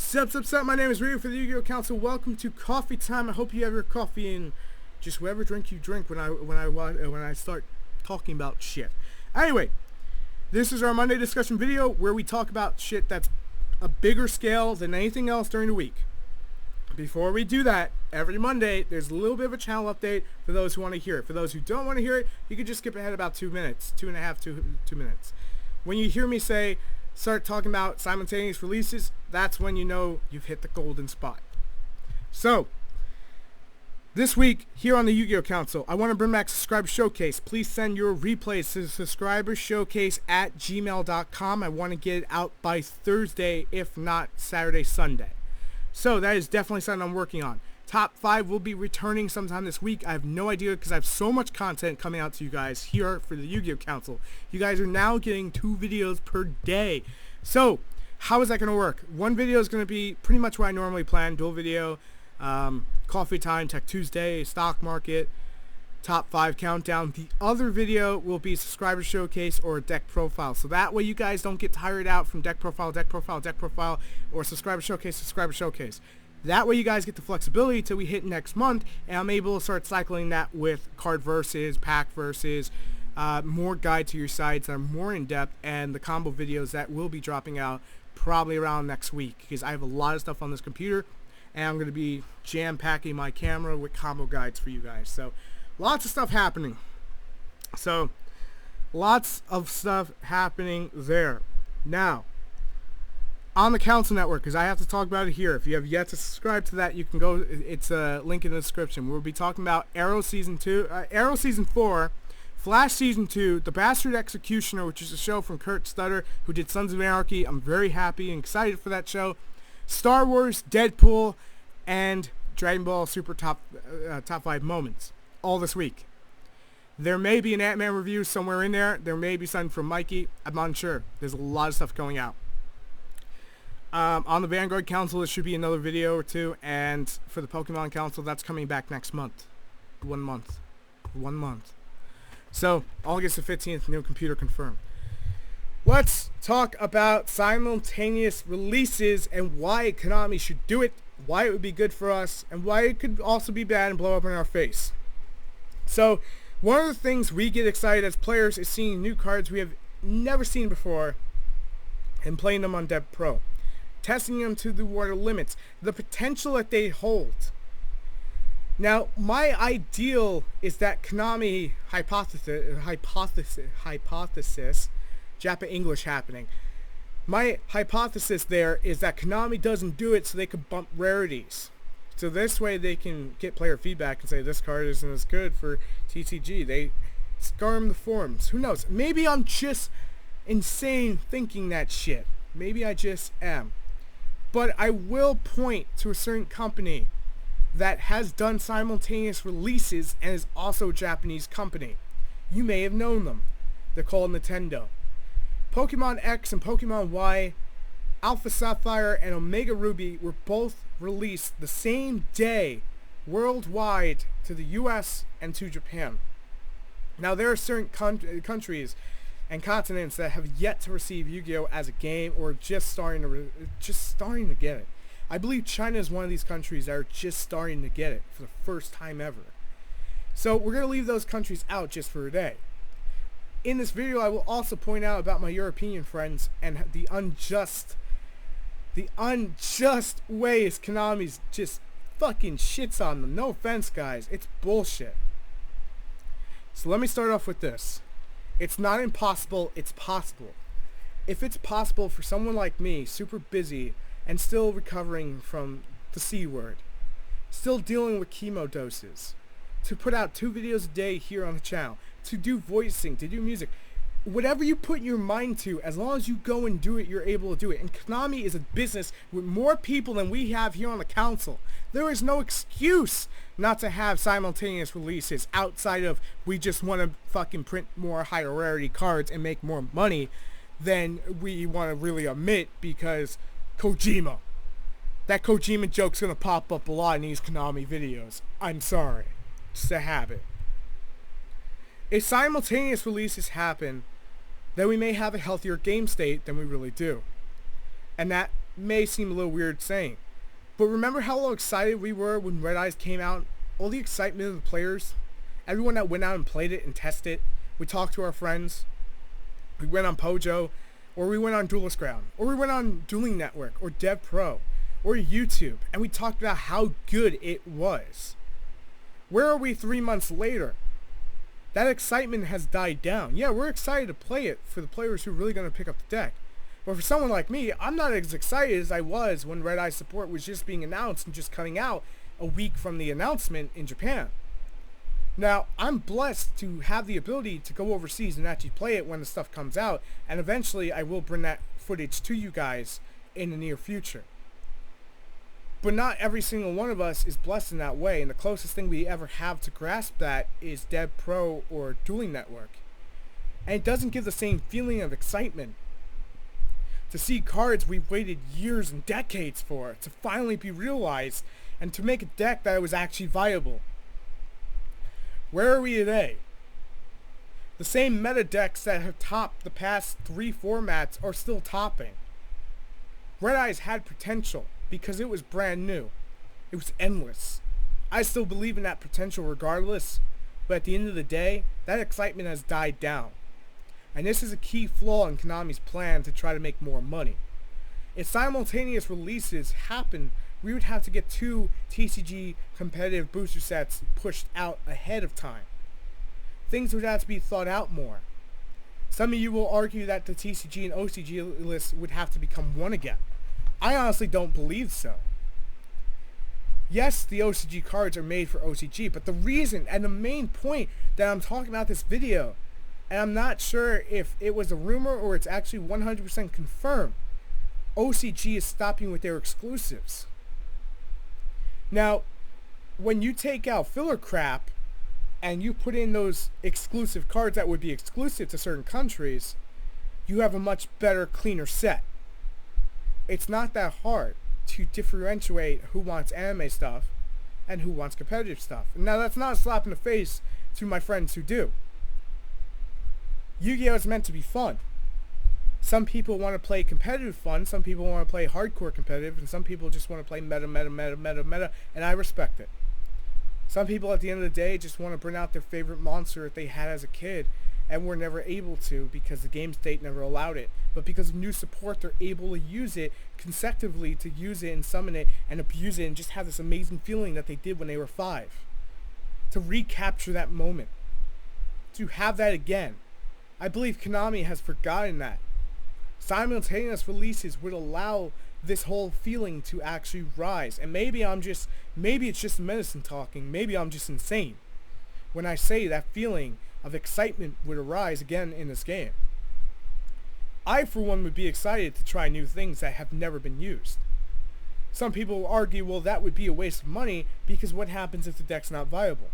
Sup, my name is Ryu for the Yu-Gi-Oh! Council. Welcome to Coffee Time. I hope you have your coffee in just whatever drink you drink when I start talking about shit. Anyway, this is our Monday discussion video where we talk about shit that's a bigger scale than anything else during the week. Before we do that, every Monday, there's a little bit of a channel update for those who want to hear it. For those who don't want to hear it, you can just skip ahead about 2 minutes, 2 minutes. When you hear me start talking about simultaneous releases, that's when you know you've hit the golden spot. So, this week, here on the Yu-Gi-Oh! Council, I want to bring back Subscriber Showcase. Please send your replays to subscribershowcase@gmail.com. I want to get it out by Thursday, if not Saturday, Sunday. So, that is definitely something I'm working on. Top 5 will be returning sometime this week. I have no idea because I have so much content coming out to you guys here for the Yu-Gi-Oh! Council. You guys are now getting 2 videos per day. So, how is that going to work? One video is going to be pretty much what I normally plan. Dual video, Coffee Time, Tech Tuesday, Stock Market, Top 5 Countdown. The other video will be Subscriber Showcase or Deck Profile. So that way you guys don't get tired out from Deck Profile, or Subscriber Showcase. That way you guys get the flexibility till we hit next month, and I'm able to start cycling that with card versus, pack versus, more guide to your sites that are more in-depth, and the combo videos that will be dropping out probably around next week, because I have a lot of stuff on this computer, and I'm going to be jam-packing my camera with combo guides for you guys. So, lots of stuff happening. So, lots of stuff happening there. Now, on the Council Network, because I have to talk about it here. If you have yet to subscribe to that, you can go. It's a link in the description. We'll be talking about Arrow Season 4, Flash Season 2, The Bastard Executioner, which is a show from Kurt Stutter, who did Sons of Anarchy. I'm very happy and excited for that show. Star Wars, Deadpool, and Dragon Ball Super Top 5 Moments, all this week. There may be an Ant-Man review somewhere in there. There may be something from Mikey. I'm unsure. There's a lot of stuff going out. On the Vanguard Council, there should be another video or 2, and for the Pokemon Council, that's coming back next month. 1 month. So, August the 15th, new computer confirmed. Let's talk about simultaneous releases and why Konami should do it, why it would be good for us, and why it could also be bad and blow up in our face. So, one of the things we get excited as players is seeing new cards we have never seen before and playing them on Dev Pro. Testing them to the water limits, the potential that they hold. Now, my ideal is that Konami hypothesis, Japa English happening. My hypothesis there is that Konami doesn't do it so they can bump rarities. So this way they can get player feedback and say this card isn't as good for TCG. They scarm the forums. Who knows? Maybe I'm just insane thinking that shit. Maybe I just am. But I will point to a certain company that has done simultaneous releases and is also a Japanese company. You may have known them. They're called Nintendo. Pokemon X and Pokemon Y, Alpha Sapphire and Omega Ruby were both released the same day worldwide to the US and to Japan. Now there are certain countries and continents that have yet to receive Yu-Gi-Oh! As a game or just starting to get it. I believe China is one of these countries that are just starting to get it for the first time ever. So we're going to leave those countries out just for a day. In this video, I will also point out about my European friends and the unjust ways Konami's just fucking shits on them. No offense, guys. It's bullshit. So let me start off with this. It's not impossible, it's possible. If it's possible for someone like me, super busy, and still recovering from the C word, still dealing with chemo doses, to put out 2 videos a day here on the channel, to do voicing, to do music, whatever you put your mind to, as long as you go and do it, you're able to do it. And Konami is a business with more people than we have here on the council. There is no excuse not to have simultaneous releases outside of we just want to fucking print more higher rarity cards and make more money than we want to really admit because Kojima. That Kojima joke's going to pop up a lot in these Konami videos. I'm sorry. Just a habit. If simultaneous releases happen, then we may have a healthier game state than we really do. And that may seem a little weird saying. But remember how excited we were when Red Eyes came out? All the excitement of the players, everyone that went out and played it and tested it. We talked to our friends. We went on Pojo, or we went on Duelist Ground, or we went on Dueling Network, or Dev Pro, or YouTube, and we talked about how good it was. Where are we 3 months later? That excitement has died down. Yeah, we're excited to play it for the players who are really going to pick up the deck. But for someone like me, I'm not as excited as I was when Red Eye support was just being announced and just coming out a week from the announcement in Japan. Now, I'm blessed to have the ability to go overseas and actually play it when the stuff comes out, and eventually I will bring that footage to you guys in the near future. But not every single one of us is blessed in that way, and the closest thing we ever have to grasp that is Dev Pro or Dueling Network. And it doesn't give the same feeling of excitement to see cards we've waited years and decades for to finally be realized and to make a deck that was actually viable. Where are we today? The same meta decks that have topped the past 3 formats are still topping. Red Eyes had potential because it was brand new. It was endless. I still believe in that potential regardless, but at the end of the day, that excitement has died down. And this is a key flaw in Konami's plan to try to make more money. If simultaneous releases happen, we would have to get 2 TCG competitive booster sets pushed out ahead of time. Things would have to be thought out more. Some of you will argue that the TCG and OCG lists would have to become one again. I honestly don't believe so. Yes, the OCG cards are made for OCG, but the reason and the main point that I'm talking about this video, and I'm not sure if it was a rumor or it's actually 100% confirmed, OCG is stopping with their exclusives. Now, when you take out filler crap and you put in those exclusive cards that would be exclusive to certain countries, you have a much better, cleaner set. It's not that hard to differentiate who wants anime stuff and who wants competitive stuff. Now, that's not a slap in the face to my friends who do. Yu-Gi-Oh! Is meant to be fun. Some people want to play competitive fun, some people want to play hardcore competitive, and some people just want to play meta, and I respect it. Some people at the end of the day just want to bring out their favorite monster that they had as a kid, and were never able to because the game state never allowed it. But because of new support, they're able to use it consecutively, to use it and summon it and abuse it and just have this amazing feeling that they did when they were 5. To recapture that moment. To have that again. I believe Konami has forgotten that. Simultaneous releases would allow this whole feeling to actually rise. And maybe it's just medicine talking. Maybe I'm just insane when I say that feeling of excitement would arise again in this game. I, for one, would be excited to try new things that have never been used. Some people will argue, well, that would be a waste of money because what happens if the deck's not viable?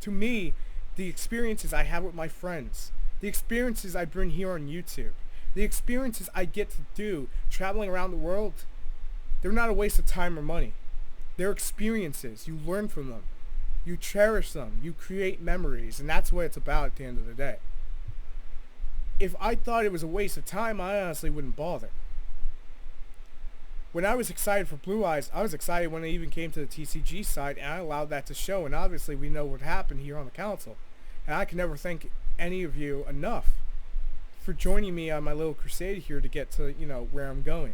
To me, the experiences I have with my friends, the experiences I bring here on YouTube, the experiences I get to do traveling around the world, they're not a waste of time or money. They're experiences. You learn from them. You cherish them. You create memories. And that's what it's about at the end of the day. If I thought it was a waste of time, I honestly wouldn't bother. When I was excited for Blue Eyes, I was excited when it even came to the TCG side, and I allowed that to show. And obviously we know what happened here on the council. And I can never thank any of you enough for joining me on my little crusade here to get to, where I'm going.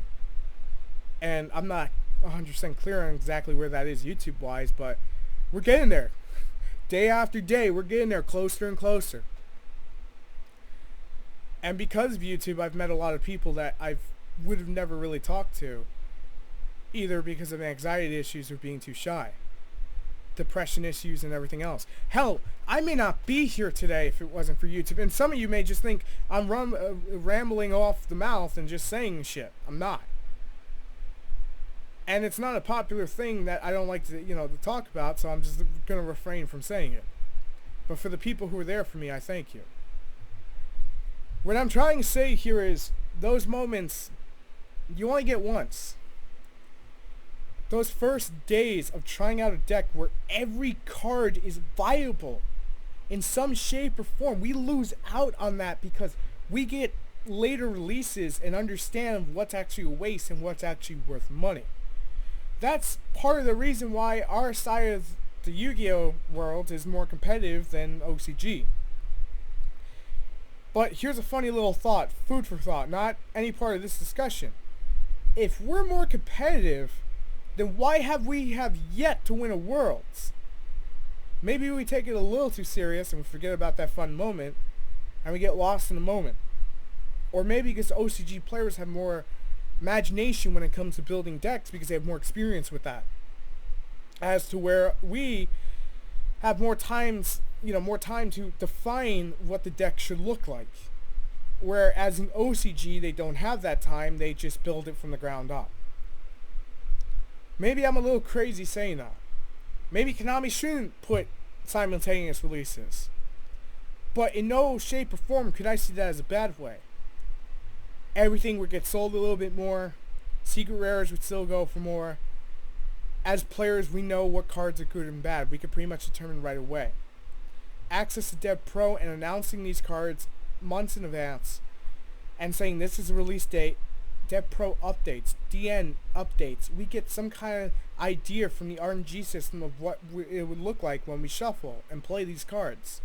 And I'm not 100% clear on exactly where that is YouTube-wise, but we're getting there. Day after day, we're getting there closer and closer. And because of YouTube, I've met a lot of people that I would have never really talked to, either because of anxiety issues or being too shy, depression issues and everything else. Hell, I may not be here today if it wasn't for YouTube. And some of you may just think I'm rambling off the mouth and just saying shit. I'm not. And it's not a popular thing that I don't like to talk about, so I'm just going to refrain from saying it. But for the people who are there for me, I thank you. What I'm trying to say here is, those moments, you only get once. Those first days of trying out a deck where every card is viable in some shape or form, we lose out on that because we get later releases and understand what's actually a waste and what's actually worth money. That's part of the reason why our side of the Yu-Gi-Oh world is more competitive than OCG. But here's a funny little thought, food for thought, not any part of this discussion. If we're more competitive, then why have we yet to win a Worlds? Maybe we take it a little too serious and we forget about that fun moment and we get lost in the moment. Or maybe because OCG players have more imagination when it comes to building decks because they have more experience with that. As to where we have more time to define what the deck should look like. Whereas in OCG, they don't have that time, they just build it from the ground up. Maybe I'm a little crazy saying that. Maybe Konami shouldn't put simultaneous releases. But in no shape or form could I see that as a bad way. Everything would get sold a little bit more. Secret rares would still go for more. As players, we know what cards are good and bad. We could pretty much determine right away. Access to Dev Pro and announcing these cards months in advance and saying this is the release date, Dev Pro updates, DN updates. We get some kind of idea from the RNG system of what it would look like when we shuffle and play these cards.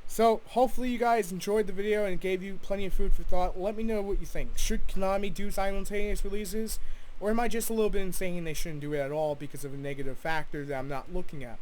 So, hopefully you guys enjoyed the video and it gave you plenty of food for thought. Let me know what you think. Should Konami do simultaneous releases? Or am I just a little bit insane they shouldn't do it at all because of a negative factor that I'm not looking at?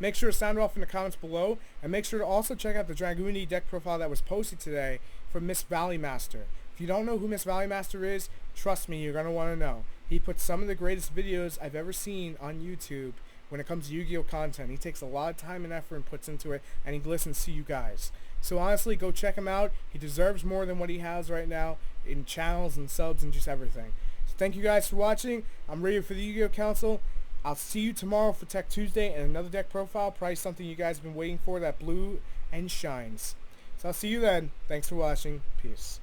Make sure to sound off in the comments below. And make sure to also check out the Dragoon deck profile that was posted today from Miss Valley Master. If you don't know who Miss Valley Master is, trust me, you're going to want to know. He puts some of the greatest videos I've ever seen on YouTube when it comes to Yu-Gi-Oh content. He takes a lot of time and effort and puts into it, and he listens to you guys. So honestly, go check him out. He deserves more than what he has right now in channels and subs and just everything. So thank you guys for watching. I'm ready for the Yu-Gi-Oh Council. I'll see you tomorrow for Tech Tuesday and another deck profile. Probably something you guys have been waiting for, that blue and shines. So I'll see you then. Thanks for watching. Peace.